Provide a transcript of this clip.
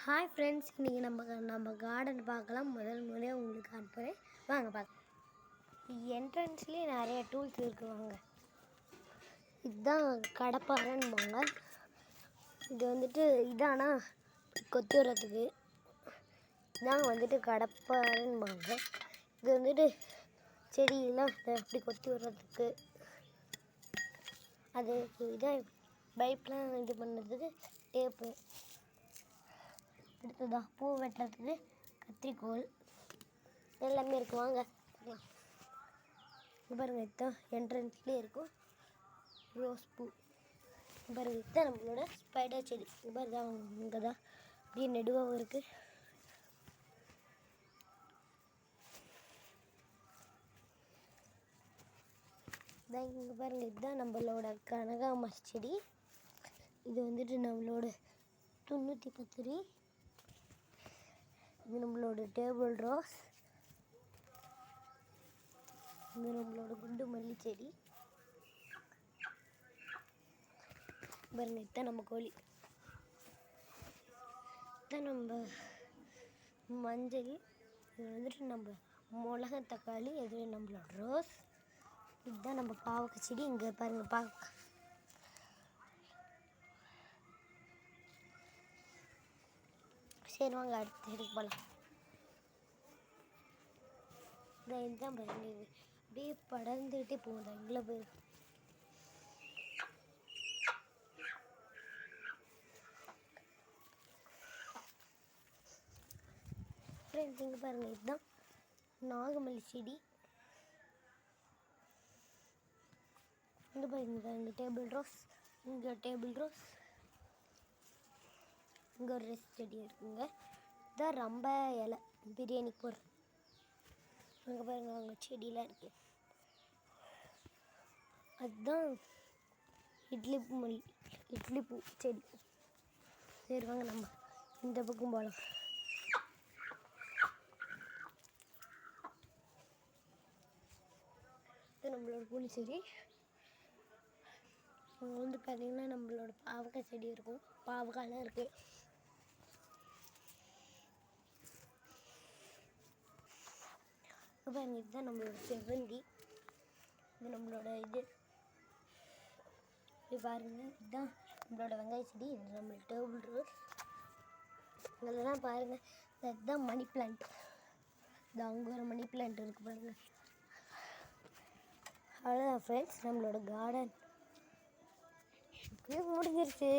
Hi friends, இன்றைக்கி நம்ம garden பார்க்கலாம். முதல் முறையாக உங்களுக்கு காட்டுறேன், வாங்க பார்க்கலாம். என்ட்ரன்ஸ்லேயே நிறைய டூல்ஸ் இருக்குவாங்க. இதுதான் கடப்பாறைன்னுவாங்க. இது வந்துட்டு இதானா கொத்தி விடுறதுக்கு இதான் கடப்பாறைன்னுவாங்க. இது வந்துட்டு செடியெல்லாம் அப்படி கொத்தி விடுறதுக்கு, அது இதான் பைப்லாம் இது பண்ணுறதுக்கு டேப்பு. அடுத்ததா பூ வெட்டுறதுக்கு கத்திரிக்கோல் எல்லாமே இருக்கும். வாங்க பாருங்கள், இதுதான் என்ட்ரன்ஸ்லேயே இருக்கும் ரோஸ் பூ. பாருங்கள், இதுதான் நம்மளோட ஸ்பைடர் செடி. பாரு தான் இங்கே தான் அப்படியே நெடுவாகவும் இருக்குது. இங்கே பாருங்கள், இதுதான் நம்மளோட கனகாமர செடி. இது வந்துட்டு நம்மளோட 910. இது நம்மளோட டேபிள் ரோஸ். இது நம்மளோட குண்டு மல்லி செடி. பாருங்க, இதுதான் நம்ம கோழி. இதுதான் நம்ம மஞ்சள். இது வந்துட்டு நம்ம மிளகா தக்காளி. இது நம்மளோட ரோஸ். இதுதான் நம்ம பாவக்காய் செடி. இங்கே பாருங்கள், பாவக்காய். சரி வாங்க, அடுத்த செடிக்கு போகலாம். இதுதான் பாருங்க, இது அப்படியே படர்ந்துக்கிட்டே போகுது. இவ்வளோ பேர் ஃப்ரெண்ட்ஸ், இங்கே பாருங்கள், இதுதான் நாகமல்லி செடி. இங்கே பாருங்க, இங்கே டேபிள் ரோஸ், இங்கே டேபிள் ரோஸ், இங்கே ஒரு ரோஸ் செடி இருக்குங்க. இதுதான் ரொம்ப இலை பிரியாணி போடுற. அங்கே பாருங்கள், அங்கே செடியெலாம் இருக்குது. அதுதான் இட்லி பூ செடி. சரி வாங்க, நம்ம இந்த பக்கம் போகலாம். இது நம்மளோட புளி செடி. அங்கே பார்த்திங்கன்னா நம்மளோட பாவக்காய் செடி இருக்கும். பாவக்காயெலாம் இருக்குது. பாருங்க, இதுதான் நம்மளோட செவ்வந்தி. இது நம்மளோட இது பாருங்க, இதுதான் நம்மளோட வெங்காய செடி. இது நம்மளோட டேபிள் ரோஸ். இதெல்லாம் பாருங்கள், இதுதான் மணி பிளான்ட். இது அங்கே ஒரு மணி பிளான்ட் இருக்குது பாருங்கள். அவ்வளோதான் ஃப்ரெண்ட்ஸ், நம்மளோட கார்டன் இப்படியே முடிஞ்சிருச்சு.